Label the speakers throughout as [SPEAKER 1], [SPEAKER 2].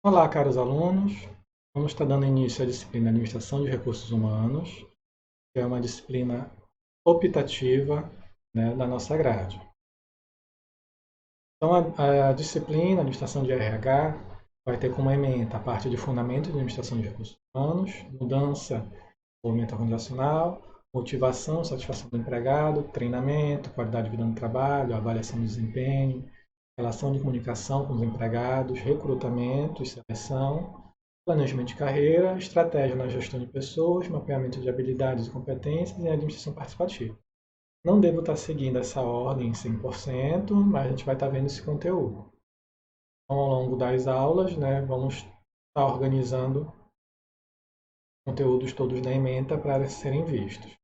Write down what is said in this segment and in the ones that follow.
[SPEAKER 1] Olá, caros alunos. Vamos estar dando início à disciplina Administração de Recursos Humanos, que é uma disciplina optativa, né, da nossa grade. Então, a disciplina Administração de RH vai ter como ementa a parte de Fundamento de Administração de Recursos Humanos, Mudança, Desenvolvimento Organizacional, Motivação, Satisfação do Empregado, Treinamento, Qualidade de Vida no Trabalho, Avaliação do Desempenho, Relação de Comunicação com os Empregados, Recrutamento e Seleção, Planejamento de carreira, estratégia na gestão de pessoas, mapeamento de habilidades e competências e administração participativa. Não devo estar seguindo essa ordem 100%, mas a gente vai estar vendo esse conteúdo. Então, ao longo das aulas, né, vamos estar organizando conteúdos todos da ementa para serem vistos.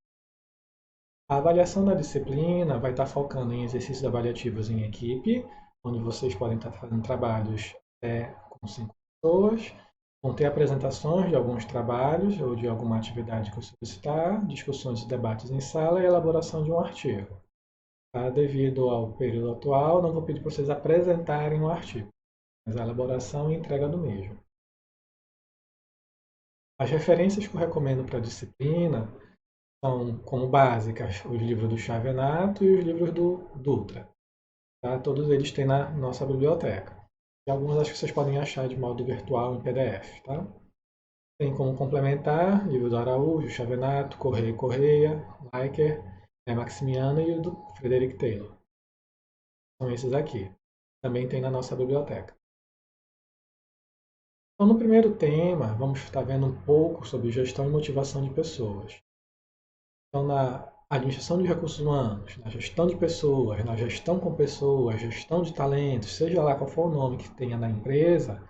[SPEAKER 1] A avaliação da disciplina vai estar focando em exercícios avaliativos em equipe, onde vocês podem estar fazendo trabalhos com 5 pessoas. Vão ter apresentações de alguns trabalhos ou de alguma atividade que eu solicitar, discussões e debates em sala e elaboração de um artigo. Tá? Devido ao período atual, não vou pedir para vocês apresentarem um artigo, mas a elaboração e entrega do mesmo. As referências que eu recomendo para a disciplina são, como básicas, os livros do Chavenato e os livros do Dutra. Tá? Todos eles têm na nossa biblioteca. E alguns acho que vocês podem achar de modo virtual em PDF. Tá? Tem como complementar livro do Araújo, Chavenato, Correia e Correia, Leiker, Maximiano e o do Frederick Taylor. São esses aqui. Também tem na nossa biblioteca. Então, no primeiro tema, vamos estar vendo um pouco sobre gestão e motivação de pessoas. Então, na administração de recursos humanos, na gestão de pessoas, na gestão com pessoas, gestão de talentos, seja lá qual for o nome que tenha na empresa,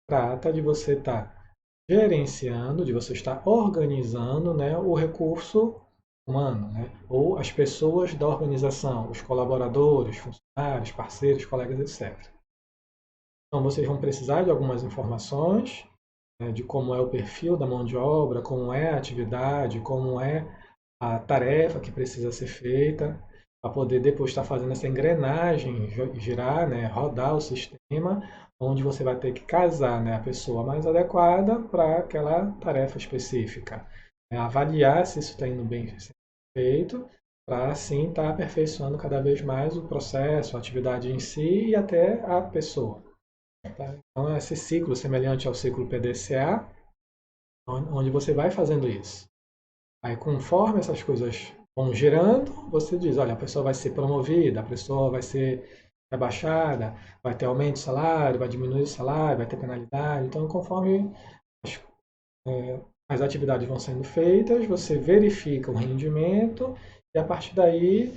[SPEAKER 1] trata de você estar gerenciando, de você estar organizando, né, o recurso humano, né, ou as pessoas da organização, os colaboradores, funcionários, parceiros, colegas, etc. Então, vocês vão precisar de algumas informações, né, de como é o perfil da mão de obra, como é a atividade, como é a tarefa que precisa ser feita, para poder depois estar fazendo essa engrenagem girar, né, rodar o sistema, onde você vai ter que casar, né, a pessoa mais adequada para aquela tarefa específica. Avaliar se isso está indo bem feito, para assim estar aperfeiçoando cada vez mais o processo, a atividade em si e até a pessoa. Tá? Então, esse ciclo semelhante ao ciclo PDCA, onde você vai fazendo isso. Aí, conforme essas coisas vão girando, você diz, olha, a pessoa vai ser promovida, a pessoa vai ser rebaixada, vai ter aumento de salário, vai diminuir o salário, vai ter penalidade. Então, conforme as, as atividades vão sendo feitas, você verifica o rendimento e, a partir daí,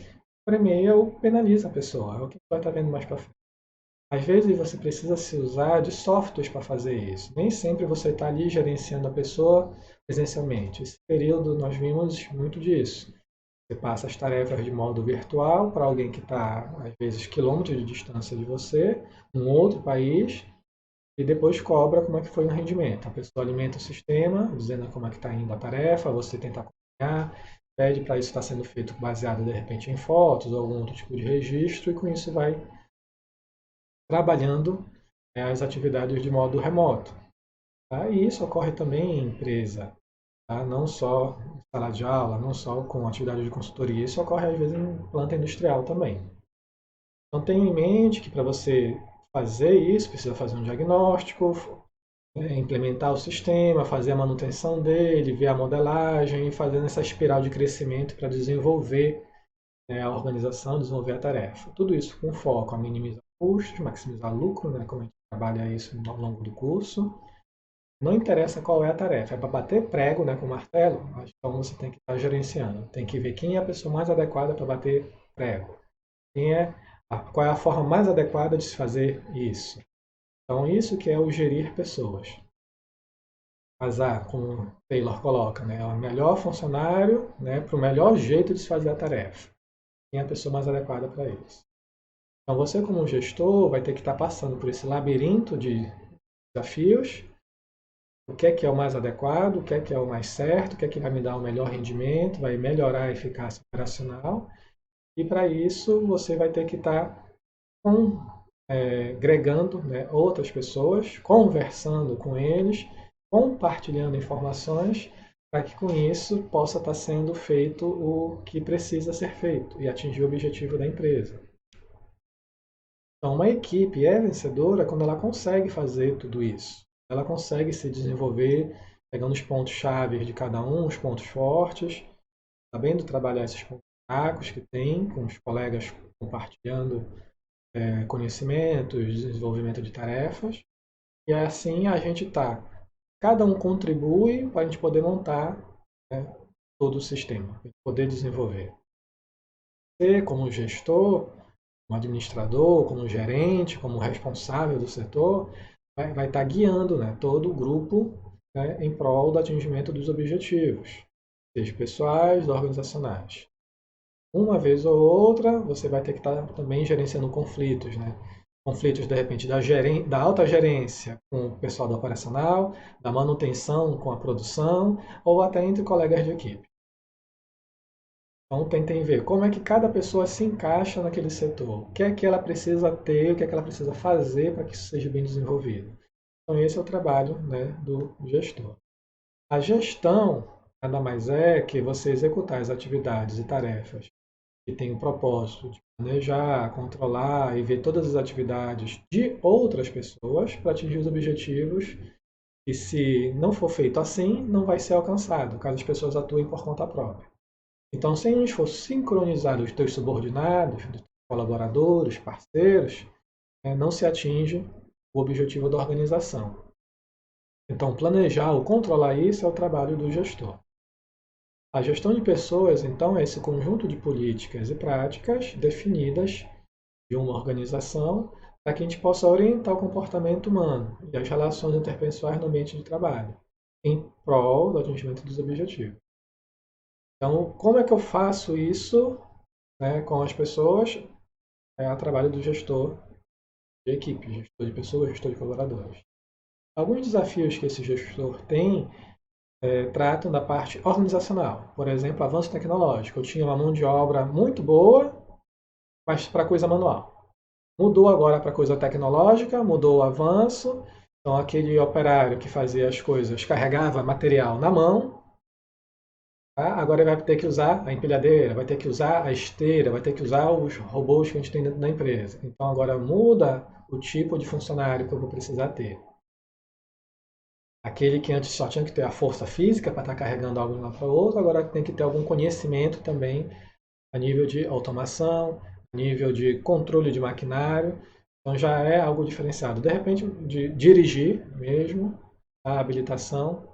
[SPEAKER 1] premia ou penaliza a pessoa. É o que você vai estar vendo mais para frente. Às vezes você precisa se usar de softwares para fazer isso. Nem sempre você está ali gerenciando a pessoa presencialmente. Esse período nós vimos muito disso. Você passa as tarefas de modo virtual para alguém que está, às vezes, quilômetros de distância de você, num outro país, e depois cobra como é que foi o rendimento. A pessoa alimenta o sistema, dizendo como é que está indo a tarefa, você tenta acompanhar, pede para isso estar sendo feito baseado, de repente, em fotos ou algum outro tipo de registro, e com isso vai trabalhando as atividades de modo remoto. Tá? E isso ocorre também em empresa, tá? Não só em sala de aula, não só com atividade de consultoria, isso ocorre às vezes em planta industrial também. Então tenha em mente que para você fazer isso, precisa fazer um diagnóstico, implementar o sistema, fazer a manutenção dele, ver a modelagem e fazer essa espiral de crescimento para desenvolver, né, a organização, desenvolver a tarefa. Tudo isso com foco a minimizar custos, maximizar lucro, né, como a gente trabalha isso ao longo do curso. Não interessa qual é a tarefa, é para bater prego, né, com martelo, então você tem que estar gerenciando. Tem que ver quem é a pessoa mais adequada para bater prego. Qual é a forma mais adequada de se fazer isso. Então, isso que é o gerir pessoas. Casar, como o Taylor coloca, né, é o melhor funcionário, né, para o melhor jeito de se fazer a tarefa. Quem é a pessoa mais adequada para isso. Então, você como gestor vai ter que estar passando por esse labirinto de desafios. O que é o mais adequado, o que é o mais certo, o que é que vai me dar o melhor rendimento, vai melhorar a eficácia operacional. E para isso, você vai ter que estar com agregando, né, outras pessoas, conversando com eles, compartilhando informações, para que com isso possa estar sendo feito o que precisa ser feito e atingir o objetivo da empresa. Então, uma equipe é vencedora quando ela consegue fazer tudo isso. Ela consegue se desenvolver, pegando os pontos-chave de cada um, os pontos fortes, sabendo trabalhar esses pontos fracos que tem, com os colegas compartilhando conhecimentos, desenvolvimento de tarefas. E assim a gente está. Cada um contribui para a gente poder montar, né, todo o sistema, poder desenvolver. Você, como gestor, como administrador, como gerente, como responsável do setor, vai estar guiando, né, todo o grupo, né, em prol do atingimento dos objetivos, seja pessoais ou organizacionais. Uma vez ou outra, você vai ter que estar também gerenciando conflitos, né? Conflitos, de repente, da alta gerência com o pessoal do operacional, da manutenção com a produção, ou até entre colegas de equipe. Então, tentem ver como é que cada pessoa se encaixa naquele setor, o que é que ela precisa ter, o que é que ela precisa fazer para que isso seja bem desenvolvido. Então, esse é o trabalho, né, do gestor. A gestão nada mais é que você executar as atividades e tarefas que tem o propósito de planejar, controlar e ver todas as atividades de outras pessoas para atingir os objetivos e se não for feito assim, não vai ser alcançado, caso as pessoas atuem por conta própria. Então, sem um esforço sincronizado dos teus subordinados, dos colaboradores, parceiros, não se atinge o objetivo da organização. Então, planejar ou controlar isso é o trabalho do gestor. A gestão de pessoas, então, é esse conjunto de políticas e práticas definidas de uma organização para que a gente possa orientar o comportamento humano e as relações interpessoais no ambiente de trabalho, em prol do atingimento dos objetivos. Então, como é que eu faço isso, né, com as pessoas? É o trabalho do gestor de equipe, gestor de pessoas, gestor de colaboradores. Alguns desafios que esse gestor tem tratam da parte organizacional. Por exemplo, avanço tecnológico. Eu tinha uma mão de obra muito boa, mas para coisa manual. Mudou agora para coisa tecnológica, mudou o avanço. Então, aquele operário que fazia as coisas, carregava material na mão, tá? Agora ele vai ter que usar a empilhadeira, vai ter que usar a esteira, vai ter que usar os robôs que a gente tem dentro da empresa. Então, agora muda o tipo de funcionário que eu vou precisar ter. Aquele que antes só tinha que ter a força física para estar carregando algo de um lado para o outro, agora tem que ter algum conhecimento também a nível de automação, a nível de controle de maquinário. Então já é algo diferenciado. De repente, de dirigir mesmo, a habilitação.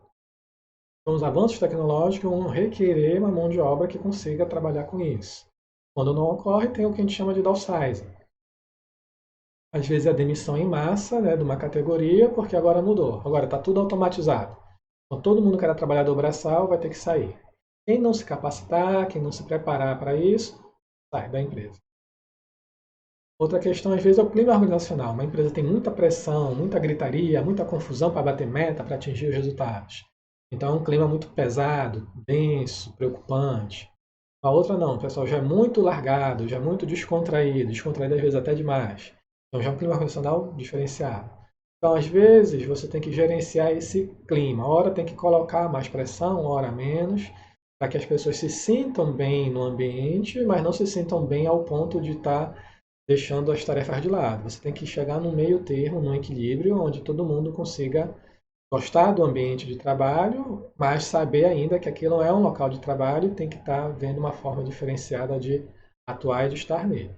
[SPEAKER 1] Então, os avanços tecnológicos vão requerer uma mão de obra que consiga trabalhar com isso. Quando não ocorre, tem o que a gente chama de downsizing. Às vezes é a demissão em massa, né, de uma categoria, porque agora mudou. Agora está tudo automatizado. Então todo mundo que era trabalhador braçal vai ter que sair. Quem não se capacitar, quem não se preparar para isso, sai da empresa. Outra questão, às vezes, é o clima organizacional. Uma empresa tem muita pressão, muita gritaria, muita confusão para bater meta, para atingir os resultados. Então é um clima muito pesado, denso, preocupante. A outra não, o pessoal já é muito largado, já é muito descontraído às vezes até demais. Então já é um clima organizacional diferenciado. Então, às vezes, você tem que gerenciar esse clima. Hora tem que colocar mais pressão, hora menos, para que as pessoas se sintam bem no ambiente, mas não se sintam bem ao ponto de estar deixando as tarefas de lado. Você tem que chegar num meio termo, num equilíbrio, onde todo mundo consiga gostar do ambiente de trabalho, mas saber ainda que aquilo não é um local de trabalho e tem que estar vendo uma forma diferenciada de atuar e de estar nele.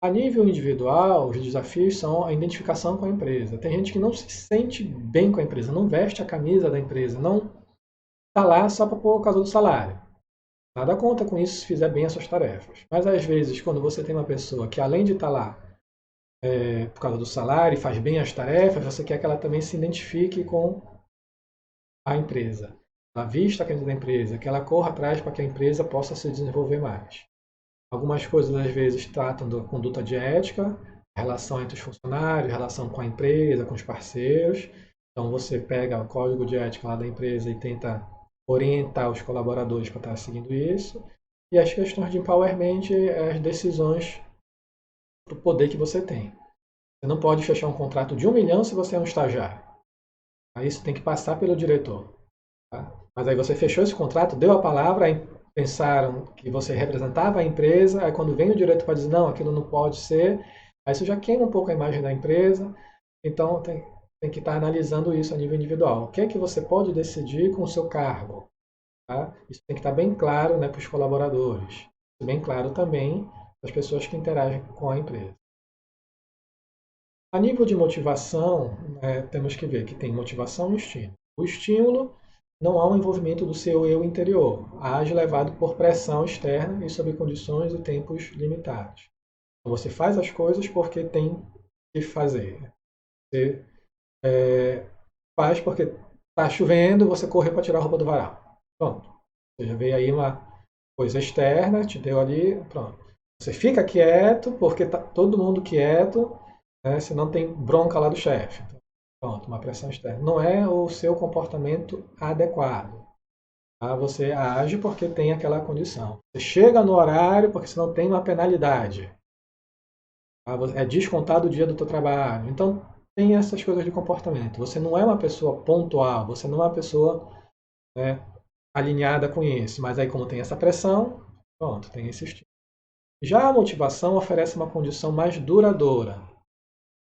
[SPEAKER 1] A nível individual, os desafios são a identificação com a empresa. Tem gente que não se sente bem com a empresa, não veste a camisa da empresa, não está lá só por causa do salário. Nada conta com isso se fizer bem as suas tarefas. Mas às vezes, quando você tem uma pessoa que além de estar lá por causa do salário e faz bem as tarefas, você quer que ela também se identifique com a empresa. Ela vista a camisa da empresa, que ela corra atrás para que a empresa possa se desenvolver mais. Algumas coisas, às vezes, tratam da conduta de ética, relação entre os funcionários, relação com a empresa, com os parceiros. Então, você pega o código de ética lá da empresa e tenta orientar os colaboradores para estar seguindo isso. E as questões de empowerment, as decisões para o poder que você tem. Você não pode fechar um contrato de 1 milhão se você é um estagiário. Aí isso tem que passar pelo diretor. Tá? Mas aí você fechou esse contrato, deu a palavra, aí pensaram que você representava a empresa, aí quando vem o diretor para dizer, não, aquilo não pode ser, aí isso já queima um pouco a imagem da empresa. Então tem que estar analisando isso a nível individual. O que é que você pode decidir com o seu cargo? Tá? Isso tem que estar bem claro, né, para os colaboradores. Bem claro também para as pessoas que interagem com a empresa. A nível de motivação, temos que ver que tem motivação e estímulo. O estímulo não há um envolvimento do seu eu interior, age levado por pressão externa e sob condições e tempos limitados. Então, você faz as coisas porque tem que fazer. Você faz porque está chovendo, você correu para tirar a roupa do varal. Pronto. Você já veio aí uma coisa externa, te deu ali, pronto. Você fica quieto porque está todo mundo quieto, né, se não tem bronca lá do chefe. Pronto, uma pressão externa. Não é o seu comportamento adequado. Tá? Você age porque tem aquela condição. Você chega no horário porque senão tem uma penalidade. Tá? É descontado o dia do teu trabalho. Então, tem essas coisas de comportamento. Você não é uma pessoa pontual, você não é uma pessoa, né, alinhada com isso. Mas aí, como tem essa pressão, pronto, tem esse estímulo. Já a motivação oferece uma condição mais duradoura.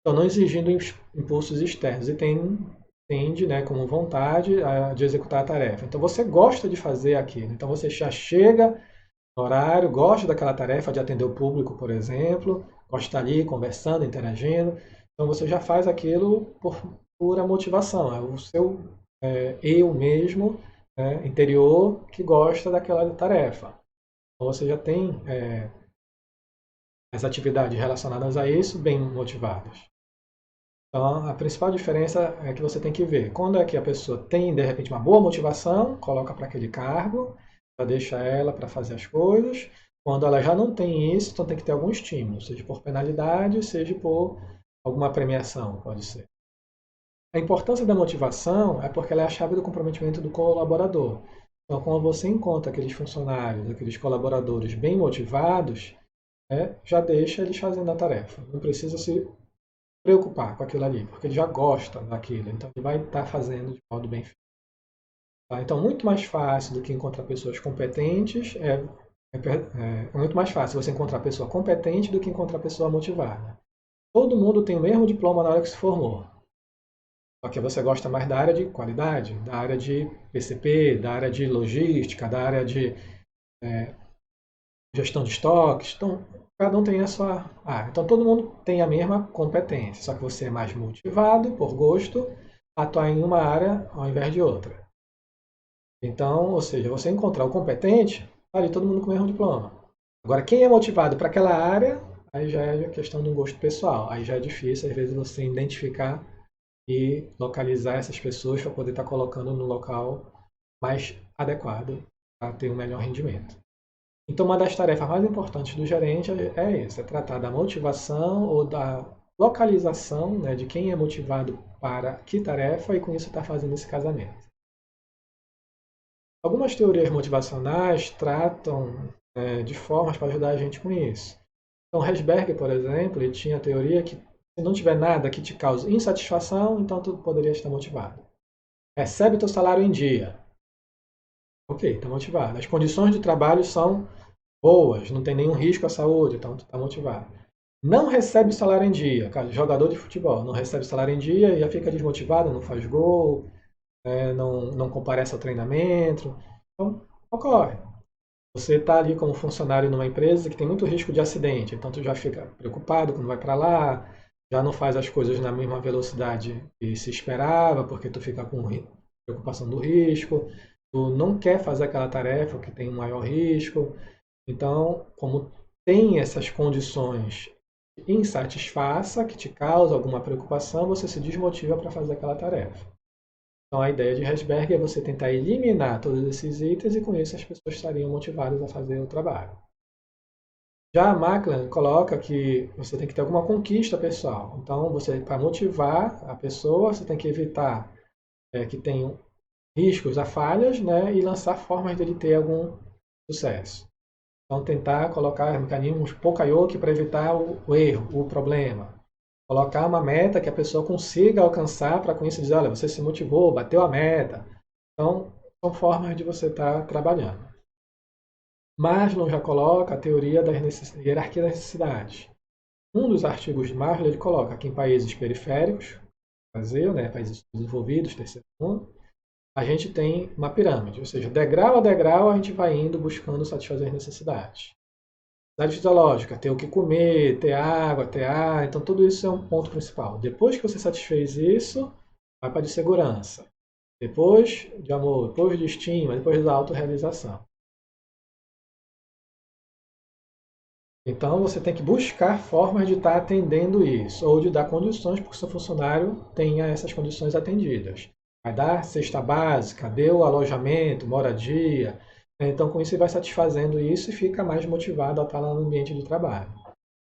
[SPEAKER 1] Então, não exigindo impulsos externos e tende, né, como vontade de executar a tarefa. Então, você gosta de fazer aquilo. Então, você já chega no horário, gosta daquela tarefa de atender o público, por exemplo, gosta de estar ali conversando, interagindo. Então, você já faz aquilo por pura motivação. É o seu eu mesmo, né, interior, que gosta daquela tarefa. Então, você já tem as atividades relacionadas a isso bem motivadas. Então, a principal diferença é que você tem que ver quando é que a pessoa tem, de repente, uma boa motivação, coloca para aquele cargo, já deixa ela para fazer as coisas. Quando ela já não tem isso, então tem que ter algum estímulo, seja por penalidade, seja por alguma premiação, pode ser. A importância da motivação é porque ela é a chave do comprometimento do colaborador. Então, quando você encontra aqueles funcionários, aqueles colaboradores bem motivados, já deixa eles fazendo a tarefa. Não precisa se preocupar com aquilo ali, porque ele já gosta daquilo, então ele vai estar fazendo de modo bem feito. Tá? Então, muito mais fácil do que encontrar pessoas competentes, é muito mais fácil você encontrar pessoa competente do que encontrar pessoa motivada. Todo mundo tem o mesmo diploma na hora que se formou, só que você gosta mais da área de qualidade, da área de PCP, da área de logística, da área de gestão de estoques. Então, cada um tem a sua área. Então, todo mundo tem a mesma competência, só que você é mais motivado, por gosto, a atuar em uma área ao invés de outra. Então, ou seja, você encontrar o competente, tá ali todo mundo com o mesmo diploma. Agora, quem é motivado para aquela área, aí já é questão de um gosto pessoal. Aí já é difícil, às vezes, você identificar e localizar essas pessoas para poder estar colocando no local mais adequado para ter um melhor rendimento. Então, uma das tarefas mais importantes do gerente é essa, é tratar da motivação ou da localização, né, de quem é motivado para que tarefa e com isso está fazendo esse casamento. Algumas teorias motivacionais tratam de formas para ajudar a gente com isso. Então, Herzberg, por exemplo, ele tinha a teoria que se não tiver nada que te cause insatisfação, então tu poderia estar motivado. Recebe teu salário em dia. Ok, está motivado. As condições de trabalho são boas, não tem nenhum risco à saúde, então tu está motivado. Não recebe salário em dia, cara, jogador de futebol, não recebe salário em dia e já fica desmotivado, não faz gol, não comparece ao treinamento. Então, ocorre. Você está ali como funcionário numa empresa que tem muito risco de acidente, então tu já fica preocupado quando vai para lá, já não faz as coisas na mesma velocidade que se esperava, porque tu fica com preocupação do risco, tu não quer fazer aquela tarefa que tem um maior risco. Então, como tem essas condições que insatisfaça, que te causa alguma preocupação, você se desmotiva para fazer aquela tarefa. Então, a ideia de Herzberg é você tentar eliminar todos esses itens e com isso as pessoas estariam motivadas a fazer o trabalho. Já a Macklin coloca que você tem que ter alguma conquista pessoal. Então, para motivar a pessoa, você tem que evitar que tenham riscos a falhas, né, e lançar formas de ele ter algum sucesso. Então, tentar colocar mecanismos Pokayoke para evitar o erro, o problema. Colocar uma meta que a pessoa consiga alcançar para com isso dizer, olha, você se motivou, bateu a meta. Então, são formas de você estar trabalhando. Maslow já coloca a teoria da hierarquia das necessidades. Um dos artigos de Maslow ele coloca que em países periféricos, Brasil, né, países desenvolvidos, terceiro mundo, a gente tem uma pirâmide, ou seja, degrau a degrau a gente vai indo buscando satisfazer as necessidades. Necessidade fisiológica, ter o que comer, ter água, ter ar, então tudo isso é um ponto principal. Depois que você satisfez isso, vai para a de segurança. Depois de amor, depois de estima, depois da autorrealização. Então você tem que buscar formas de estar atendendo isso, ou de dar condições para que o seu funcionário tenha essas condições atendidas. Vai dar cesta básica, deu alojamento, moradia. Então com isso você vai satisfazendo isso e fica mais motivado a estar lá no ambiente de trabalho.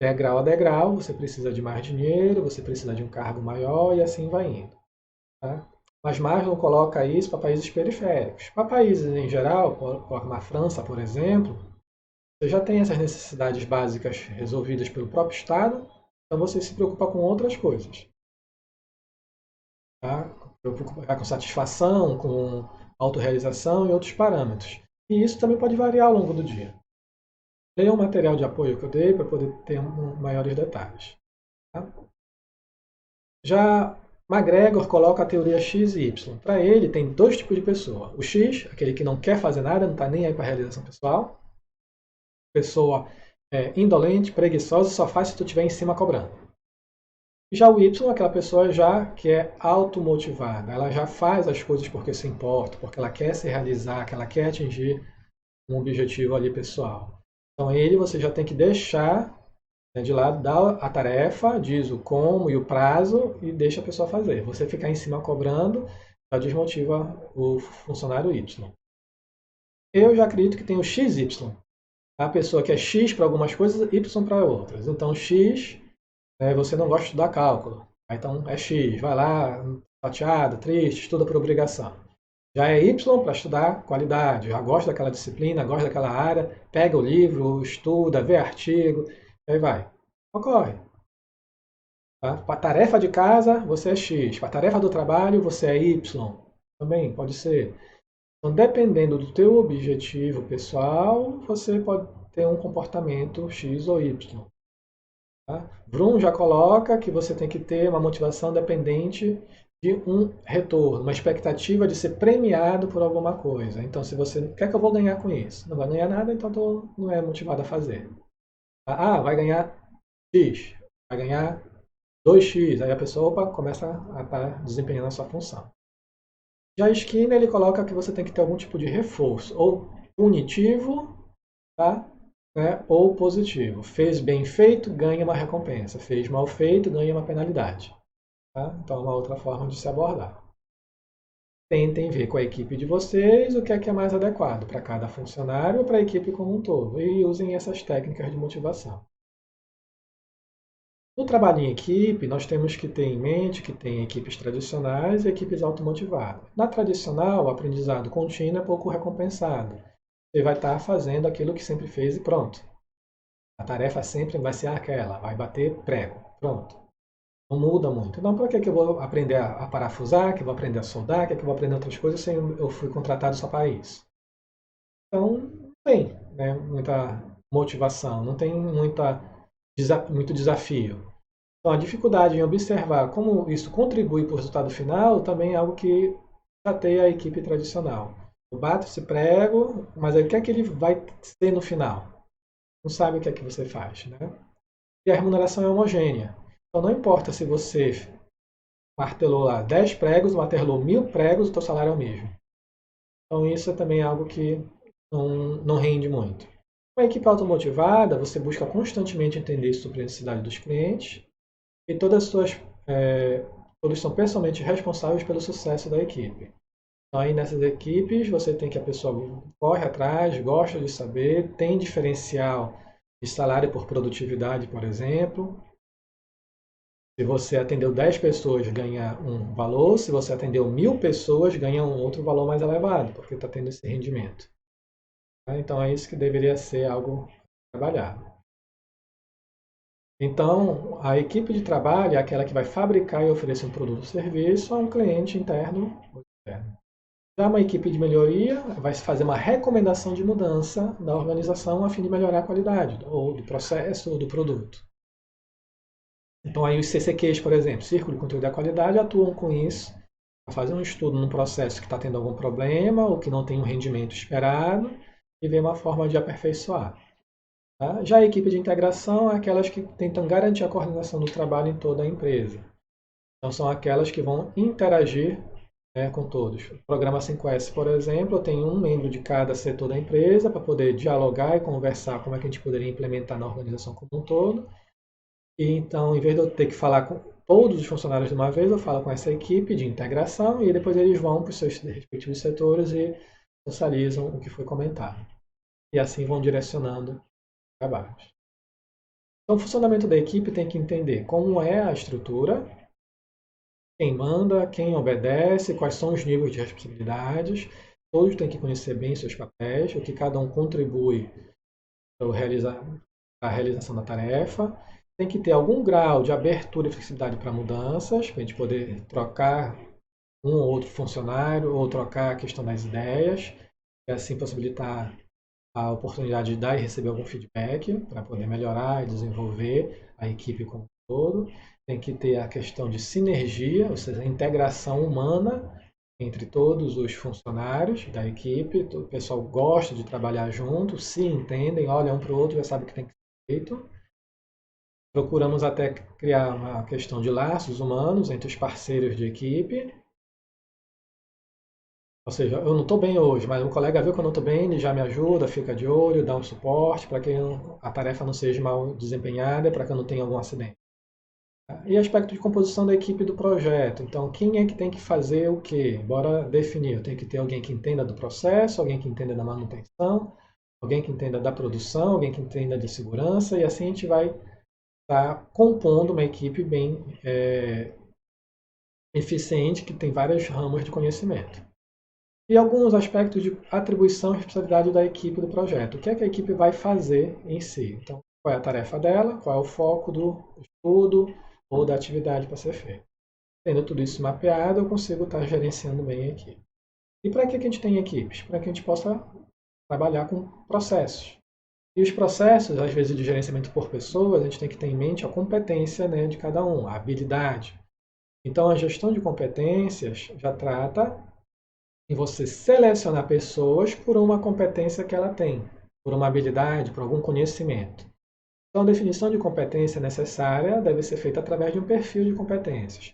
[SPEAKER 1] Degrau a degrau, você precisa de mais dinheiro, você precisa de um cargo maior e assim vai indo. Tá? Mas Maslow coloca isso para países periféricos. Para países em geral, como a França, por exemplo, você já tem essas necessidades básicas resolvidas pelo próprio Estado, então você se preocupa com outras coisas. Tá? Preocupa com satisfação, com autorrealização e outros parâmetros. E isso também pode variar ao longo do dia. Leia o material de apoio que eu dei para poder ter maiores detalhes. Tá? Já McGregor coloca a teoria X e Y. Para ele, tem dois tipos de pessoa. O X, aquele que não quer fazer nada, não está nem aí para a realização pessoal. Pessoa indolente, preguiçosa, só faz se tu estiver em cima cobrando. Já o Y, aquela pessoa já que é automotivada. Ela já faz as coisas porque se importa, porque ela quer se realizar, que ela quer atingir um objetivo ali pessoal. Então ele você já tem que deixar de lado, dá a tarefa, diz o como e o prazo e deixa a pessoa fazer. Você ficar em cima cobrando já desmotiva o funcionário Y. Eu já acredito que tem o XY. A pessoa que é X para algumas coisas, Y para outras. Então X, você não gosta de estudar cálculo. Então é X, vai lá, chateado, triste, estuda por obrigação. Já é Y para estudar qualidade, já gosta daquela disciplina, gosta daquela área, pega o livro, estuda, vê artigo, aí vai. Ocorre. Tá? Para a tarefa de casa, você é X. Para a tarefa do trabalho, você é Y. Também pode ser. Então, dependendo do teu objetivo pessoal, você pode ter um comportamento X ou Y. Tá? Vroom já coloca que você tem que ter uma motivação dependente de um retorno, uma expectativa de ser premiado por alguma coisa. Então, se você quer que eu vou ganhar com isso, não vai ganhar nada, então não é motivado a fazer. Ah, vai ganhar X, vai ganhar 2x, aí a pessoa opa, começa a estar desempenhando a sua função. Já a Skinner, ele coloca que você tem que ter algum tipo de reforço, ou punitivo, tá? Ou positivo. Fez bem feito, ganha uma recompensa. Fez mal feito, ganha uma penalidade. Tá? Então é uma outra forma de se abordar. Tentem ver com a equipe de vocês o que é mais adequado para cada funcionário ou para a equipe como um todo. E usem essas técnicas de motivação. No trabalho em equipe, nós temos que ter em mente que tem equipes tradicionais e equipes automotivadas. Na tradicional, o aprendizado contínuo é pouco recompensado. Você vai estar fazendo aquilo que sempre fez e pronto. A tarefa sempre vai ser aquela, vai bater prego, pronto. Não muda muito. Então, por que eu vou aprender a parafusar, que eu vou aprender a soldar, que eu vou aprender outras coisas se eu fui contratado só para isso? Então, não tem muita motivação, não tem muito desafio. Então, a dificuldade em observar como isso contribui para o resultado final também é algo que chateia a equipe tradicional. Eu bato esse prego, mas aí o que é que ele vai ser no final? Não sabe o que é que você faz, né? E a remuneração é homogênea. Então, não importa se você martelou lá 10 pregos, martelou 1000 pregos, o teu salário é o mesmo. Então, isso é também algo que não rende muito. Com a equipe automotivada, você busca constantemente entender sobre a necessidade dos clientes, e todos são pessoalmente responsáveis pelo sucesso da equipe. Então, aí nessas equipes, você tem que a pessoa corre atrás, gosta de saber, tem diferencial de salário por produtividade, por exemplo. Se você atendeu 10 pessoas, ganha um valor. Se você atendeu 1000 pessoas, ganha um outro valor mais elevado, porque está tendo esse rendimento. Então, é isso que deveria ser algo trabalhado. Então, a equipe de trabalho é aquela que vai fabricar e oferecer um produto ou serviço a um cliente interno ou externo. Já uma equipe de melhoria vai fazer uma recomendação de mudança da organização a fim de melhorar a qualidade, ou do processo, ou do produto. Então, aí os CCQs, por exemplo, Círculo de Controle da Qualidade, atuam com isso, para fazer um estudo num processo que está tendo algum problema ou que não tem um rendimento esperado e ver uma forma de aperfeiçoar. Tá? Já a equipe de integração é aquelas que tentam garantir a coordenação do trabalho em toda a empresa. Então, são aquelas que vão interagir, né, com todos. O programa 5S, por exemplo, tem um membro de cada setor da empresa para poder dialogar e conversar como é que a gente poderia implementar na organização como um todo. E então, em vez de eu ter que falar com todos os funcionários de uma vez, eu falo com essa equipe de integração e depois eles vão para os seus respectivos setores e socializam o que foi comentado. E assim vão direcionando trabalhos. Então, o funcionamento da equipe tem que entender como é a estrutura, quem manda, quem obedece, quais são os níveis de responsabilidades. Todos têm que conhecer bem seus papéis, o que cada um contribui para a realização da tarefa. Tem que ter algum grau de abertura e flexibilidade para mudanças, para a gente poder trocar um ou outro funcionário ou trocar a questão das ideias, e assim possibilitar a oportunidade de dar e receber algum feedback para poder melhorar e desenvolver a equipe como um todo. Tem que ter a questão de sinergia, ou seja, a integração humana entre todos os funcionários da equipe. O pessoal gosta de trabalhar junto, se entendem, olham um para o outro, já sabem o que tem que ser feito. Procuramos até criar uma questão de laços humanos entre os parceiros de equipe. Ou seja, eu não estou bem hoje, mas o colega viu que eu não estou bem, ele já me ajuda, fica de olho, dá um suporte para que a tarefa não seja mal desempenhada, para que eu não tenha algum acidente. E aspecto de composição da equipe do projeto. Então, quem é que tem que fazer o quê? Bora definir. Eu tenho que ter alguém que entenda do processo, alguém que entenda da manutenção, alguém que entenda da produção, alguém que entenda de segurança, e assim a gente vai estar compondo uma equipe bem eficiente, que tem vários ramos de conhecimento. E alguns aspectos de atribuição e responsabilidade da equipe do projeto. O que é que a equipe vai fazer em si? Então, qual é a tarefa dela, qual é o foco do estudo ou da atividade para ser feita. Tendo tudo isso mapeado, eu consigo estar gerenciando bem a equipe. E para que a gente tem equipes? Para que a gente possa trabalhar com processos. E os processos, às vezes, de gerenciamento por pessoas, a gente tem que ter em mente a competência, né, de cada um, a habilidade. Então, a gestão de competências já trata em você selecionar pessoas por uma competência que ela tem, por uma habilidade, por algum conhecimento. Então, a definição de competência necessária deve ser feita através de um perfil de competências.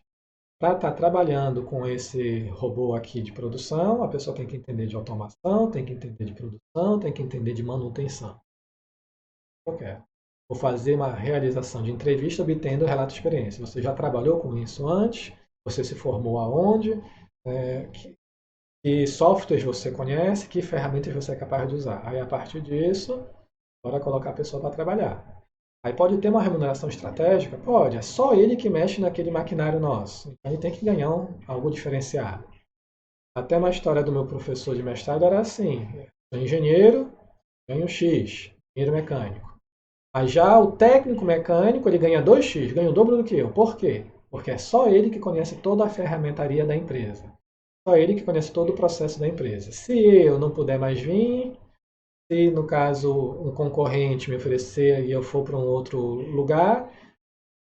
[SPEAKER 1] Para estar trabalhando com esse robô aqui de produção, a pessoa tem que entender de automação, tem que entender de produção, tem que entender de manutenção. Ok. Vou fazer uma realização de entrevista obtendo relato de experiência. Você já trabalhou com isso antes? Você se formou aonde? Que softwares você conhece? Que ferramentas você é capaz de usar? Aí, a partir disso, bora colocar a pessoa para trabalhar. Aí pode ter uma remuneração estratégica? Pode, é só ele que mexe naquele maquinário nosso. Então ele tem que ganhar algo diferenciado. Até uma história do meu professor de mestrado era assim: sou engenheiro, ganho X, engenheiro mecânico. Aí já o técnico mecânico ele ganha 2x, ganha o dobro do que eu. Por quê? Porque é só ele que conhece toda a ferramentaria da empresa. Só ele que conhece todo o processo da empresa. Se eu não puder mais vir, se, no caso, um concorrente me oferecer e eu for para um outro lugar,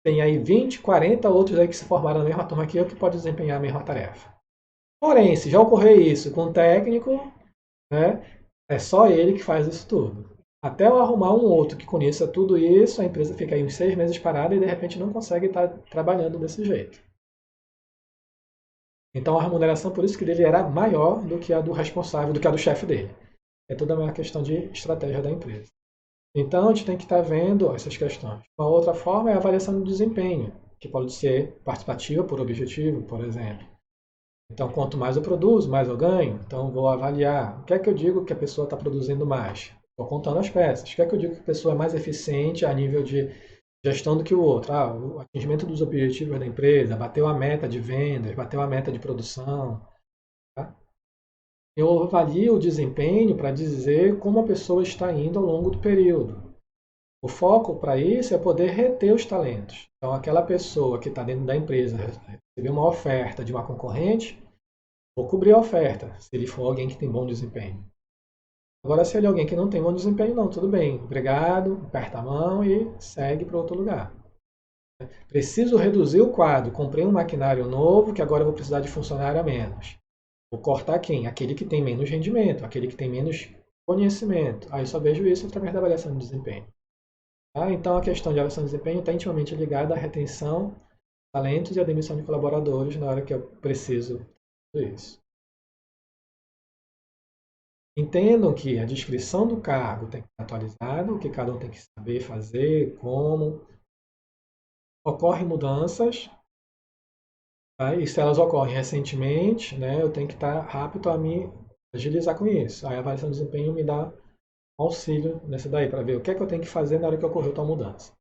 [SPEAKER 1] tem aí 20, 40 outros aí que se formaram na mesma turma que eu que pode desempenhar a mesma tarefa. Porém, se já ocorrer isso com o técnico, né, é só ele que faz isso tudo. Até eu arrumar um outro que conheça tudo isso, a empresa fica aí uns 6 meses parada e de repente não consegue estar trabalhando desse jeito. Então a remuneração, por isso que dele era maior do que a do responsável, do que a do chefe dele. É toda uma questão de estratégia da empresa. Então, a gente tem que estar vendo essas questões. Uma outra forma é a avaliação do desempenho, que pode ser participativa por objetivo, por exemplo. Então, quanto mais eu produzo, mais eu ganho. Então, vou avaliar. O que é que eu digo que a pessoa está produzindo mais? Estou contando as peças. O que é que eu digo que a pessoa é mais eficiente a nível de gestão do que o outro? O atingimento dos objetivos da empresa, bateu a meta de vendas, bateu a meta de produção. Tá? Eu avalio o desempenho para dizer como a pessoa está indo ao longo do período. O foco para isso é poder reter os talentos. Então, aquela pessoa que está dentro da empresa recebeu uma oferta de uma concorrente, vou cobrir a oferta, se ele for alguém que tem bom desempenho. Agora, se ele é alguém que não tem bom desempenho, não, tudo bem, obrigado, aperta a mão e segue para outro lugar. Preciso reduzir o quadro, comprei um maquinário novo que agora eu vou precisar de funcionário a menos. Vou cortar quem? Aquele que tem menos rendimento, aquele que tem menos conhecimento. Aí eu só vejo isso através da avaliação de desempenho. Tá? Então a questão de avaliação de desempenho está intimamente ligada à retenção, talentos e à demissão de colaboradores na hora que eu preciso disso. Entendam que a descrição do cargo tem que estar atualizada, o que cada um tem que saber fazer, como. Ocorrem mudanças, tá? E se elas ocorrem recentemente, né, eu tenho que estar rápido a me agilizar com isso. Aí a avaliação de desempenho me dá auxílio nessa daí, para ver o que é que eu tenho que fazer na hora que ocorreu tal mudança.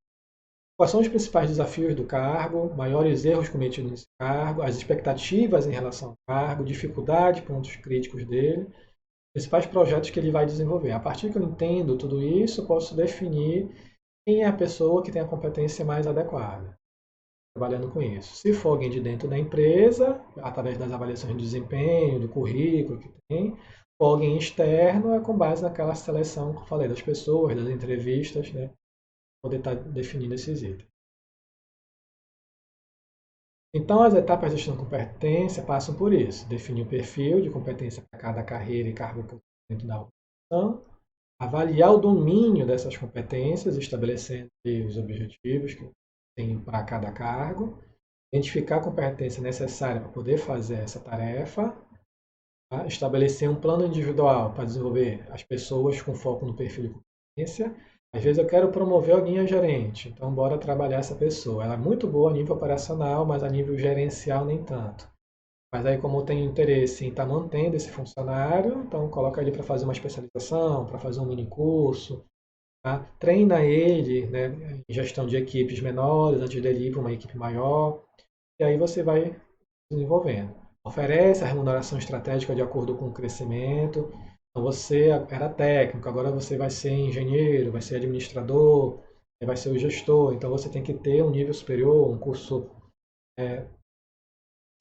[SPEAKER 1] Quais são os principais desafios do cargo, maiores erros cometidos nesse cargo, as expectativas em relação ao cargo, dificuldade, pontos críticos dele, principais projetos que ele vai desenvolver. A partir que eu entendo tudo isso, eu posso definir quem é a pessoa que tem a competência mais adequada, trabalhando com isso. Se for alguém de dentro da empresa, através das avaliações de desempenho, do currículo que tem, ou alguém externo, é com base naquela seleção que eu falei das pessoas, das entrevistas, né? Poder estar definindo esses itens. Então, as etapas de gestão de competência passam por isso. Definir o perfil de competência para cada carreira e cargo que eu tenho dentro da organização, avaliar o domínio dessas competências, estabelecendo os objetivos que eu tenho para cada cargo, identificar a competência necessária para poder fazer essa tarefa, tá? Estabelecer um plano individual para desenvolver as pessoas com foco no perfil de competência. Às vezes eu quero promover alguém a gerente, então bora trabalhar essa pessoa. Ela é muito boa a nível operacional, mas a nível gerencial nem tanto. Mas aí como eu tenho interesse em estar mantendo esse funcionário, então coloca ele para fazer uma especialização, para fazer um mini curso, tá? Treina ele, né, em gestão de equipes menores, antes dele ir para uma equipe maior, e aí você vai desenvolvendo. Oferece a remuneração estratégica de acordo com o crescimento. Então você era técnico, agora você vai ser engenheiro, vai ser administrador, vai ser o gestor. Então você tem que ter um nível superior, um curso de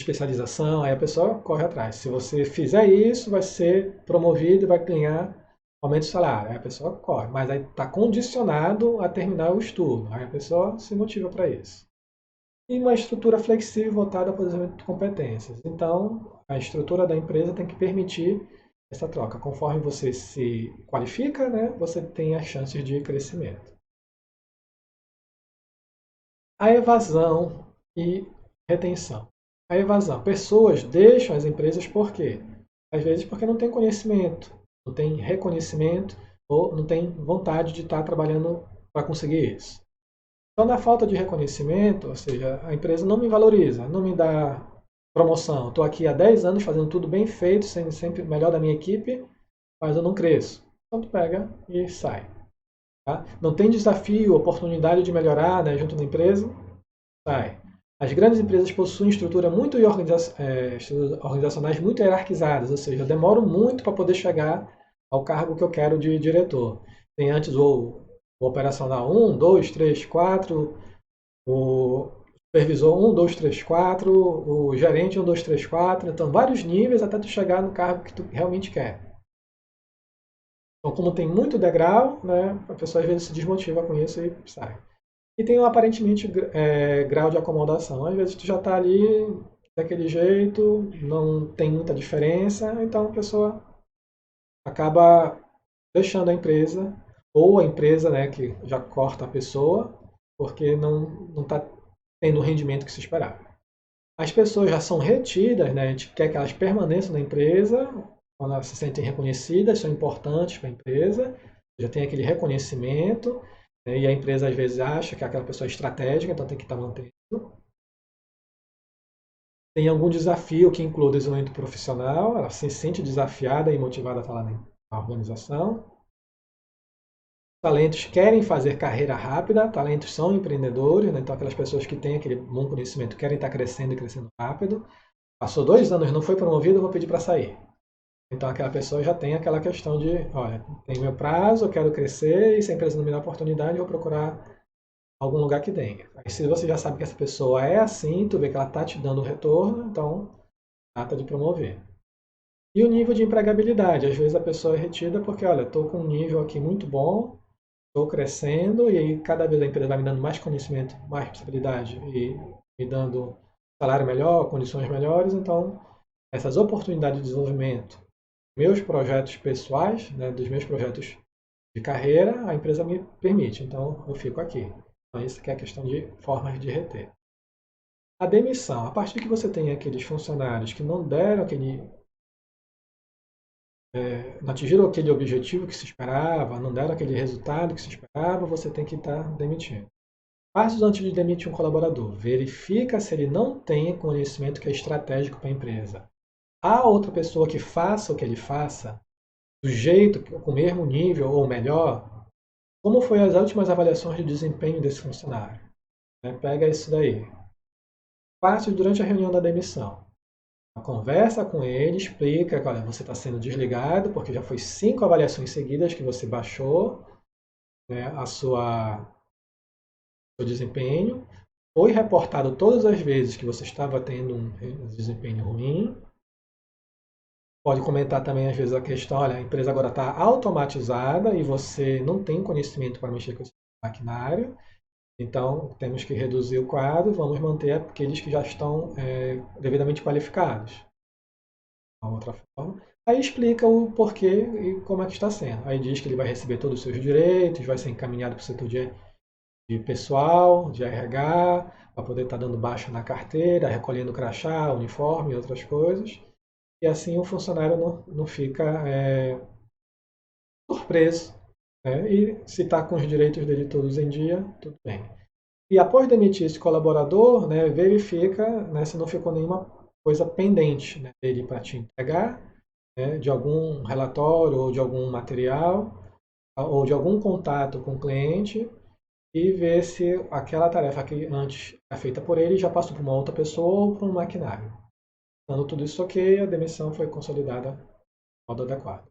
[SPEAKER 1] especialização, aí a pessoa corre atrás. Se você fizer isso, vai ser promovido e vai ganhar aumento de salário. Aí a pessoa corre, mas aí está condicionado a terminar o estudo. Aí a pessoa se motiva para isso. E uma estrutura flexível voltada para o desenvolvimento de competências. Então, a estrutura da empresa tem que permitir essa troca. Conforme você se qualifica, né, você tem as chances de crescimento. A evasão e retenção. A evasão. Pessoas deixam as empresas por quê? Às vezes porque não tem conhecimento, não tem reconhecimento ou não tem vontade de estar trabalhando para conseguir isso. Então, na falta de reconhecimento, ou seja, a empresa não me valoriza, não me dá promoção. Estou aqui há 10 anos fazendo tudo bem feito, sendo sempre o melhor da minha equipe, mas eu não cresço. Então, tu pega e sai. Tá? Não tem desafio, oportunidade de melhorar, né, junto da empresa, sai. As grandes empresas possuem estrutura muito organizacionais muito hierarquizadas, ou seja, eu demoro muito para poder chegar ao cargo que eu quero de diretor. Tem antes o operacional 1, 2, 3, 4, o supervisor 1, 2, 3, 4, o gerente 1, 2, 3, 4. Então, vários níveis até tu chegar no cargo que tu realmente quer. Então, como tem muito degrau, né, a pessoa às vezes se desmotiva com isso e sai. E tem um aparentemente grau de acomodação. Às vezes tu já está ali daquele jeito, não tem muita diferença, então a pessoa acaba deixando a empresa, ou a empresa, né, que já corta a pessoa, porque não está tendo o rendimento que se esperava. As pessoas já são retidas, né, a gente quer que elas permaneçam na empresa, quando elas se sentem reconhecidas, são importantes para a empresa, já tem aquele reconhecimento, né, e a empresa às vezes acha que aquela pessoa é estratégica, então tem que estar mantendo. Tem algum desafio que inclua o desenvolvimento profissional, ela se sente desafiada e motivada a estar lá na organização. Talentos querem fazer carreira rápida, talentos são empreendedores, né? Então aquelas pessoas que têm aquele bom conhecimento querem estar crescendo e crescendo rápido. Passou 2 anos, não foi promovido, eu vou pedir para sair. Então aquela pessoa já tem aquela questão de, olha, tem meu prazo, eu quero crescer e se a empresa não me dá oportunidade, eu vou procurar algum lugar que tenha. Aí se você já sabe que essa pessoa é assim, tu vê que ela está te dando retorno, então trata de promover. E o nível de empregabilidade, às vezes a pessoa é retida porque, olha, estou com um nível aqui muito bom, estou crescendo e aí cada vez a empresa vai me dando mais conhecimento, mais responsabilidade e me dando salário melhor, condições melhores, então essas oportunidades de desenvolvimento, meus projetos pessoais, né, dos meus projetos de carreira, a empresa me permite, então eu fico aqui. Então isso que é a questão de formas de reter. A demissão, a partir que você tem aqueles funcionários que não deram aquele, não atingiram aquele objetivo que se esperava, não deram aquele resultado que se esperava, você tem que estar demitindo. Passos antes de demitir um colaborador. Verifica se ele não tem conhecimento que é estratégico para a empresa. Há outra pessoa que faça o que ele faça, do jeito, com o mesmo nível ou melhor? Como foi as últimas avaliações de desempenho desse funcionário? Pega isso daí. Passe durante a reunião da demissão. Conversa com ele, explica que olha, você está sendo desligado porque já foi 5 avaliações seguidas que você baixou, né, seu desempenho. Foi reportado todas as vezes que você estava tendo um desempenho ruim. Pode comentar também, às vezes, a questão, olha, a empresa agora está automatizada e você não tem conhecimento para mexer com esse maquinário, então temos que reduzir o quadro, vamos manter aqueles que já estão devidamente qualificados. Uma outra forma. Aí explica o porquê e como é que está sendo. Aí diz que ele vai receber todos os seus direitos, vai ser encaminhado para o setor de pessoal, de RH, para poder estar dando baixa na carteira, recolhendo crachá, uniforme e outras coisas. E assim o funcionário não fica surpreso. Né? E se está com os direitos dele todos em dia, tudo bem. E após demitir esse colaborador, né, verifica, né, se não ficou nenhuma coisa pendente, né, dele para te entregar, né, de algum relatório ou de algum material, ou de algum contato com o cliente, e ver se aquela tarefa que antes era feita por ele já passou para uma outra pessoa ou para um maquinário. Dando tudo isso ok, a demissão foi consolidada de modo adequado.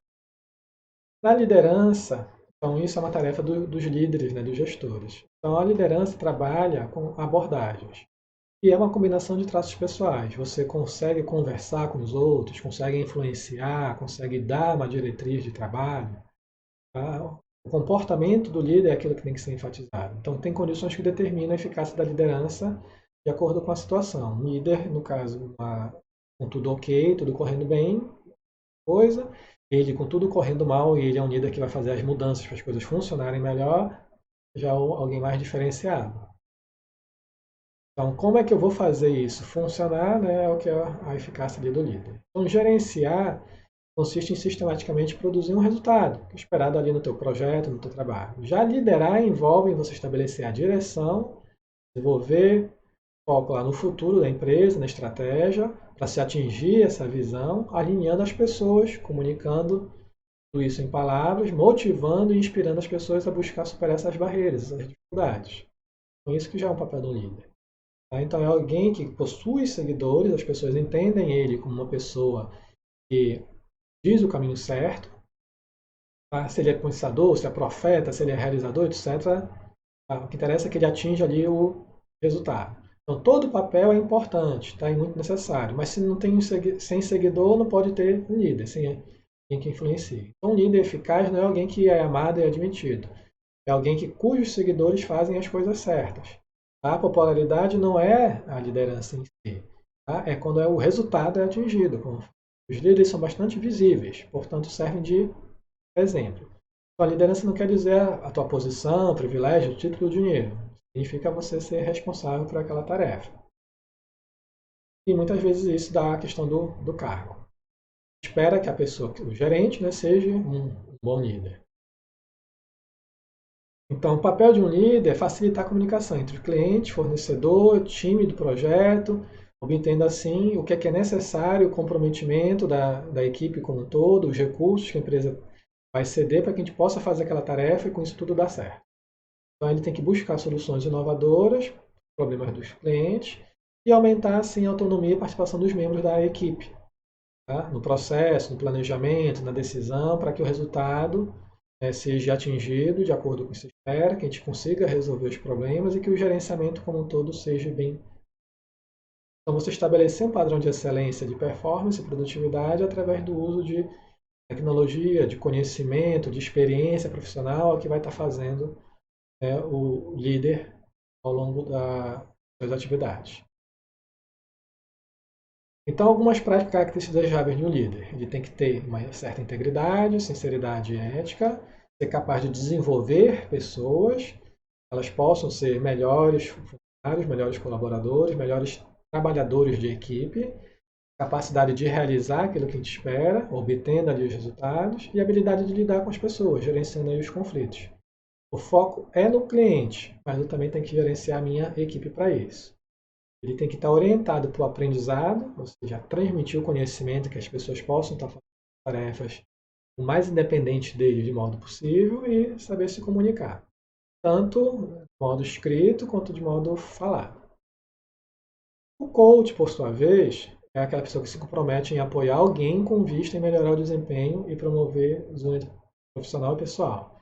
[SPEAKER 1] Na liderança, então isso é uma tarefa dos líderes, né, dos gestores. Então a liderança trabalha com abordagens. E é uma combinação de traços pessoais. Você consegue conversar com os outros, consegue influenciar, consegue dar uma diretriz de trabalho. Tá? O comportamento do líder é aquilo que tem que ser enfatizado. Então, tem condições que determinam a eficácia da liderança de acordo com a situação. Um líder, no caso, com tudo ok, tudo correndo bem, coisa. Ele com tudo correndo mal e ele é um líder que vai fazer as mudanças para as coisas funcionarem melhor, já é alguém mais diferenciado. Então, como é que eu vou fazer isso funcionar, né, é o que é a eficácia ali do líder. Então, gerenciar consiste em sistematicamente produzir um resultado esperado ali no teu projeto, no teu trabalho. Já liderar envolve você estabelecer a direção, desenvolver foco lá no futuro da empresa, na estratégia, para se atingir essa visão, alinhando as pessoas, comunicando tudo isso em palavras, motivando e inspirando as pessoas a buscar superar essas barreiras, essas dificuldades. Então, isso que já é um papel do líder. Tá? Então, é alguém que possui seguidores, as pessoas entendem ele como uma pessoa que diz o caminho certo, tá? Se ele é pensador, se é profeta, se ele é realizador, etc. Tá? O que interessa é que ele atinja ali o resultado. Então, todo papel é importante, tá? E muito necessário, mas se não tem sem seguidor, não pode ter um líder, sem alguém que influencie. Então, um líder eficaz não é alguém que é amado e admitido, é alguém cujos seguidores fazem as coisas certas. Tá? A popularidade não é a liderança em si, tá? É quando o resultado é atingido. Os líderes são bastante visíveis, portanto, servem de exemplo. Então, a liderança não quer dizer a tua posição, privilégio, título, dinheiro. Significa você ser responsável por aquela tarefa. E muitas vezes isso dá a questão do cargo. Espera que a pessoa, o gerente, né, seja um bom líder. Então, o papel de um líder é facilitar a comunicação entre o cliente, fornecedor, time do projeto, obtendo assim o que é necessário, o comprometimento da equipe como um todo, os recursos que a empresa vai ceder para que a gente possa fazer aquela tarefa e com isso tudo dar certo. Então, ele tem que buscar soluções inovadoras, problemas dos clientes, e aumentar assim a autonomia e participação dos membros da equipe. tá? No processo, no planejamento, na decisão, para que o resultado seja atingido de acordo com o que se espera, que a gente consiga resolver os problemas e que o gerenciamento como um todo seja bem. Então, você estabelecer um padrão de excelência de performance e produtividade através do uso de tecnologia, de conhecimento, de experiência profissional, que vai estar fazendo o líder ao longo das atividades. Então, algumas práticas características desejáveis de um líder. Ele tem que ter uma certa integridade, sinceridade e ética, ser capaz de desenvolver pessoas, elas possam ser melhores funcionários, melhores colaboradores, melhores trabalhadores de equipe, capacidade de realizar aquilo que a gente espera, obtendo ali os resultados, e habilidade de lidar com as pessoas, gerenciando aí os conflitos. O foco é no cliente, mas eu também tenho que gerenciar a minha equipe para isso. Ele tem que estar orientado para o aprendizado, ou seja, transmitir o conhecimento que as pessoas possam estar fazendo tarefas o mais independente dele de modo possível e saber se comunicar, tanto de modo escrito quanto de modo falado. O coach, por sua vez, é aquela pessoa que se compromete em apoiar alguém com vista em melhorar o desempenho e promover o desenvolvimento profissional e pessoal.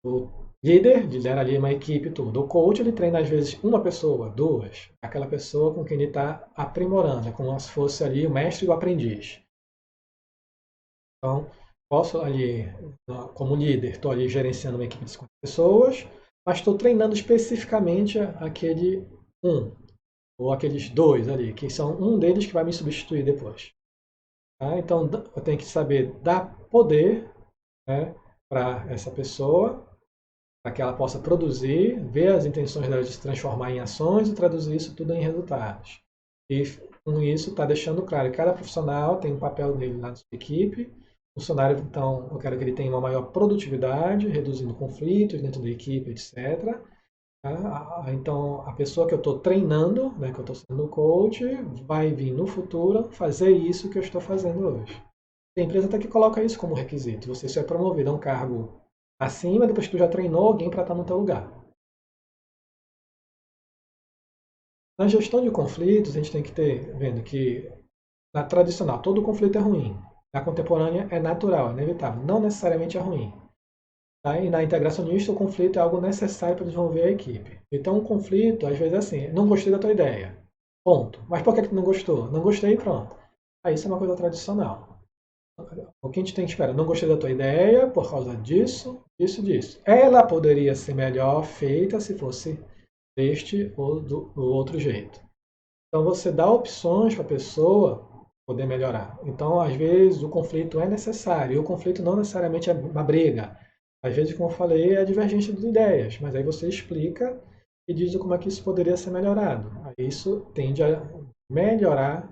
[SPEAKER 1] O líder lidera ali uma equipe toda. O coach, ele treina às vezes uma pessoa, duas, aquela pessoa com quem ele está aprimorando, é como se fosse ali o mestre e o aprendiz. Então, posso ali, como líder, estou ali gerenciando uma equipe de 50 pessoas, mas estou treinando especificamente aquele um, ou aqueles dois ali, que são um deles que vai me substituir depois. Tá? Então, eu tenho que saber dar poder, né, para essa pessoa, para que ela possa produzir, ver as intenções dela de se transformar em ações e traduzir isso tudo em resultados. E com isso está deixando claro que cada profissional tem um papel dele na sua equipe. O funcionário, então, eu quero que ele tenha uma maior produtividade, reduzindo conflitos dentro da equipe, etc. Então, a pessoa que eu estou treinando, né, que eu estou sendo coach, vai vir no futuro fazer isso que eu estou fazendo hoje. A empresa até que coloca isso como requisito. Você só é promovido a um cargo acima depois que tu já treinou alguém para estar no teu lugar. Na gestão de conflitos, a gente tem que ter, vendo que na tradicional todo conflito é ruim. Na contemporânea é natural, é inevitável, não necessariamente é ruim. Tá? E na integracionista o conflito é algo necessário para desenvolver a equipe. Então o conflito, às vezes é assim, não gostei da tua ideia. Ponto. Mas por que tu não gostou? Não gostei e pronto. Aí isso é uma coisa tradicional. O que a gente tem que esperar? Não gostei da tua ideia por causa disso, disso. Ela poderia ser melhor feita se fosse deste ou do outro jeito. Então você dá opções para a pessoa poder melhorar. Então, às vezes, o conflito é necessário. E o conflito não necessariamente é uma briga. Às vezes, como eu falei, é divergência de ideias. Mas aí você explica e diz como é que isso poderia ser melhorado. Aí isso tende a melhorar,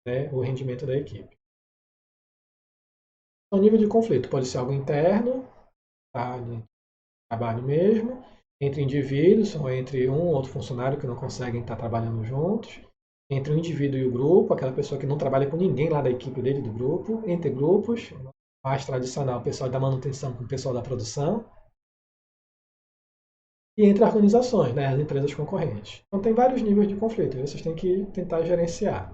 [SPEAKER 1] né, o rendimento da equipe. O nível de conflito pode ser algo interno, tá, de trabalho mesmo, entre indivíduos ou entre um ou outro funcionário que não conseguem estar trabalhando juntos, entre o indivíduo e o grupo, aquela pessoa que não trabalha com ninguém lá da equipe dele, do grupo, entre grupos, mais tradicional, o pessoal da manutenção com o pessoal da produção, e entre organizações, né, as empresas concorrentes. Então tem vários níveis de conflito, e vocês têm que tentar gerenciar.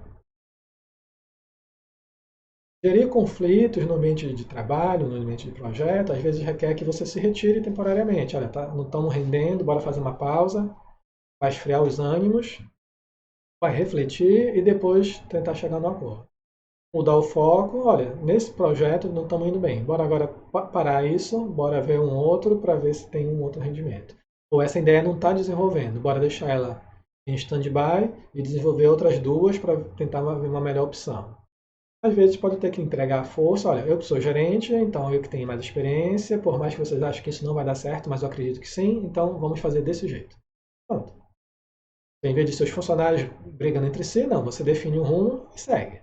[SPEAKER 1] Gerir conflitos no ambiente de trabalho, no ambiente de projeto, às vezes requer que você se retire temporariamente. Olha, tá, não estamos rendendo, bora fazer uma pausa, vai esfriar os ânimos, vai refletir e depois tentar chegar no acordo. Mudar o foco, olha, nesse projeto não estamos indo bem, bora agora parar isso, bora ver um outro para ver se tem um outro rendimento. Ou essa ideia não está desenvolvendo, bora deixar ela em stand-by e desenvolver outras duas para tentar ver uma melhor opção. Às vezes pode ter que entregar a força, olha, eu que sou gerente, então eu que tenho mais experiência, por mais que vocês achem que isso não vai dar certo, mas eu acredito que sim, então vamos fazer desse jeito. Pronto. Em vez de seus funcionários brigando entre si, não, você define um rumo e segue.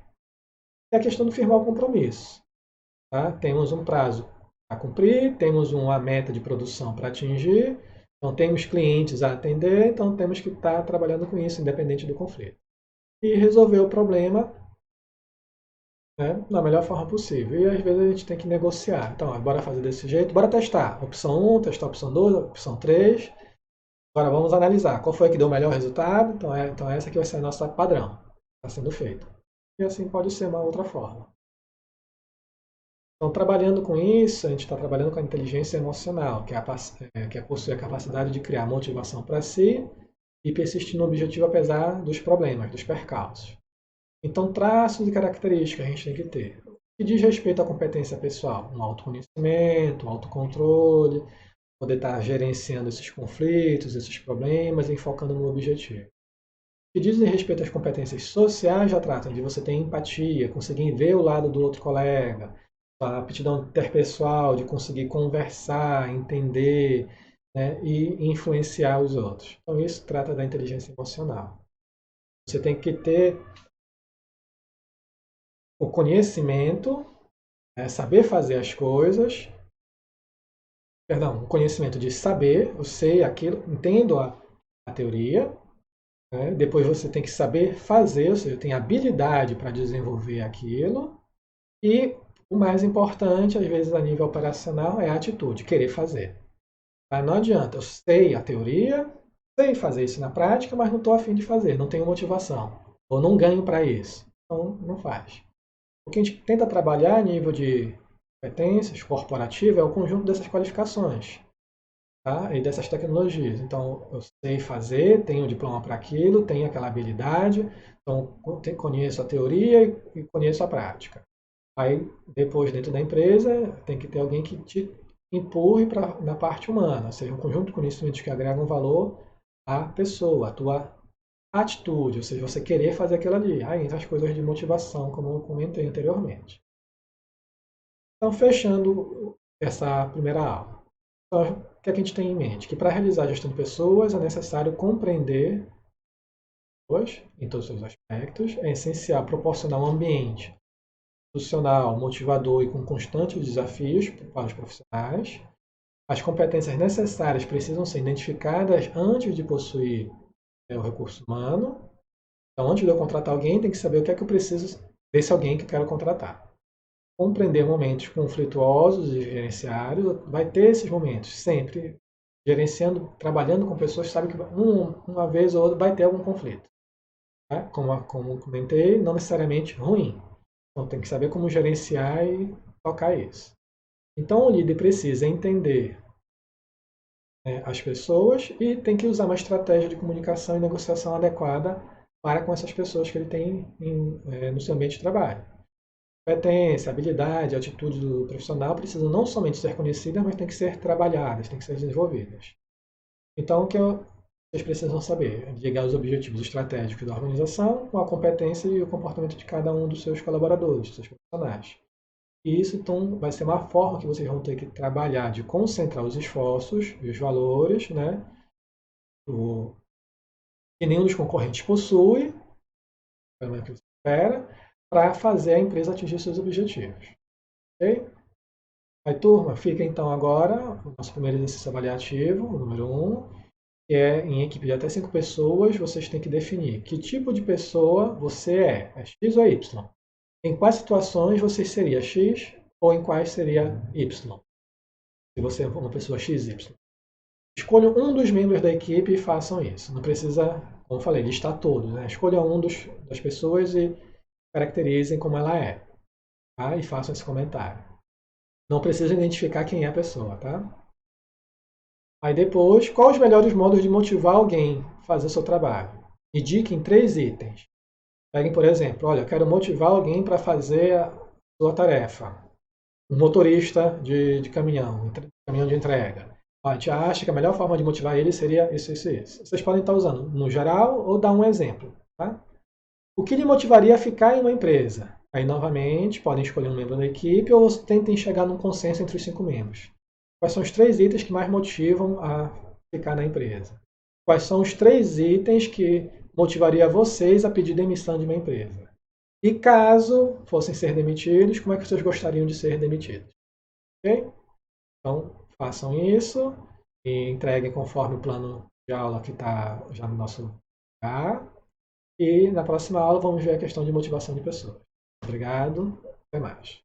[SPEAKER 1] É a questão de firmar o compromisso. Tá? Temos um prazo a cumprir, temos uma meta de produção para atingir, então temos clientes a atender, então temos que estar trabalhando com isso, independente do conflito. E resolver o problema, né, da melhor forma possível. E às vezes a gente tem que negociar. Então, bora fazer desse jeito, bora testar. Opção 1, testar a opção 2, opção 3. Agora vamos analisar qual foi a que deu o melhor resultado. Então essa aqui vai ser a nossa padrão. Está sendo feito. E assim pode ser uma outra forma. Então, trabalhando com isso, a gente está trabalhando com a inteligência emocional, que é possuir a capacidade de criar motivação para si e persistir no objetivo apesar dos problemas, dos percalços. Então, traços e características a gente tem que ter. O que diz respeito à competência pessoal? Um autoconhecimento, um autocontrole, poder estar gerenciando esses conflitos, esses problemas e focando no objetivo. O que diz respeito às competências sociais já tratam de você ter empatia, conseguir ver o lado do outro colega, a aptidão interpessoal, de conseguir conversar, entender, né, e influenciar os outros. Então, isso trata da inteligência emocional. Você tem que ter o conhecimento, saber fazer as coisas, perdão, o conhecimento de saber, eu sei aquilo, entendo a teoria, né? Depois você tem que saber fazer, ou seja, tem habilidade para desenvolver aquilo, e o mais importante, às vezes a nível operacional, é a atitude, querer fazer. Tá? Não adianta, eu sei a teoria, sei fazer isso na prática, mas não estou afim de fazer, não tenho motivação, ou não ganho para isso. Então, não faz. O que a gente tenta trabalhar a nível de competências corporativa é o conjunto dessas qualificações, tá? E dessas tecnologias. Então, eu sei fazer, tenho diploma para aquilo, tenho aquela habilidade, então conheço a teoria e conheço a prática. Aí, depois, dentro da empresa, tem que ter alguém que te empurre na parte humana, ou seja, um conjunto de conhecimentos que agregam valor à pessoa, à tua atitude, ou seja, você querer fazer aquilo ali. Aí entra as coisas de motivação, como eu comentei anteriormente. Então, fechando essa primeira aula. Então, o que a gente tem em mente? Que para realizar a gestão de pessoas é necessário compreender em todos os seus aspectos, é essencial proporcionar um ambiente institucional, motivador e com constantes desafios para os profissionais. As competências necessárias precisam ser identificadas antes de possuir o recurso humano. Então, antes de eu contratar alguém, tem que saber o que é que eu preciso desse alguém que eu quero contratar. Compreender momentos conflituosos e gerenciários, vai ter esses momentos, sempre. Gerenciando, trabalhando com pessoas, sabe que uma vez ou outra vai ter algum conflito. Tá? Como comentei, não necessariamente ruim. Então tem que saber como gerenciar e tocar isso. Então o líder precisa entender as pessoas e tem que usar uma estratégia de comunicação e negociação adequada para com essas pessoas que ele tem no seu ambiente de trabalho. Competência, habilidade, atitude do profissional precisam não somente ser conhecidas, mas têm que ser trabalhadas, têm que ser desenvolvidas. Então, o que vocês precisam saber é ligar os objetivos estratégicos da organização com a competência e o comportamento de cada um dos seus colaboradores, dos seus profissionais. E isso, então, vai ser uma forma que vocês vão ter que trabalhar de concentrar os esforços e os valores, né, que nenhum dos concorrentes possui, pelo menos que você espera, para fazer a empresa atingir seus objetivos. Ok? Aí, turma, fica então agora o nosso primeiro exercício avaliativo, o número 1, que é em equipe de até 5 pessoas, vocês têm que definir que tipo de pessoa você é X ou Y? Em quais situações você seria X ou em quais seria Y? Se você é uma pessoa XY. Escolham um dos membros da equipe e façam isso. Não precisa, como eu falei, listar todos. Né? Escolha um das pessoas e caracterizem como ela é. Tá? E façam esse comentário. Não precisa identificar quem é a pessoa. Tá? Aí depois, quais os melhores modos de motivar alguém a fazer o seu trabalho? Indiquem 3 itens. Peguem, por exemplo, olha, eu quero motivar alguém para fazer a sua tarefa. Um motorista de caminhão de entrega. A gente acha que a melhor forma de motivar ele seria isso, isso, isso. Vocês podem estar usando no geral ou dar um exemplo. Tá? O que lhe motivaria a ficar em uma empresa? Aí, novamente, podem escolher um membro da equipe ou tentem chegar num consenso entre os 5 membros. Quais são os 3 itens que mais motivam a ficar na empresa? Quais são os 3 itens que motivaria vocês a pedir demissão de uma empresa? E caso fossem ser demitidos, como é que vocês gostariam de ser demitidos? Ok? Então, façam isso e entreguem conforme o plano de aula que está já no nosso lugar. E na próxima aula vamos ver a questão de motivação de pessoas. Obrigado, até mais.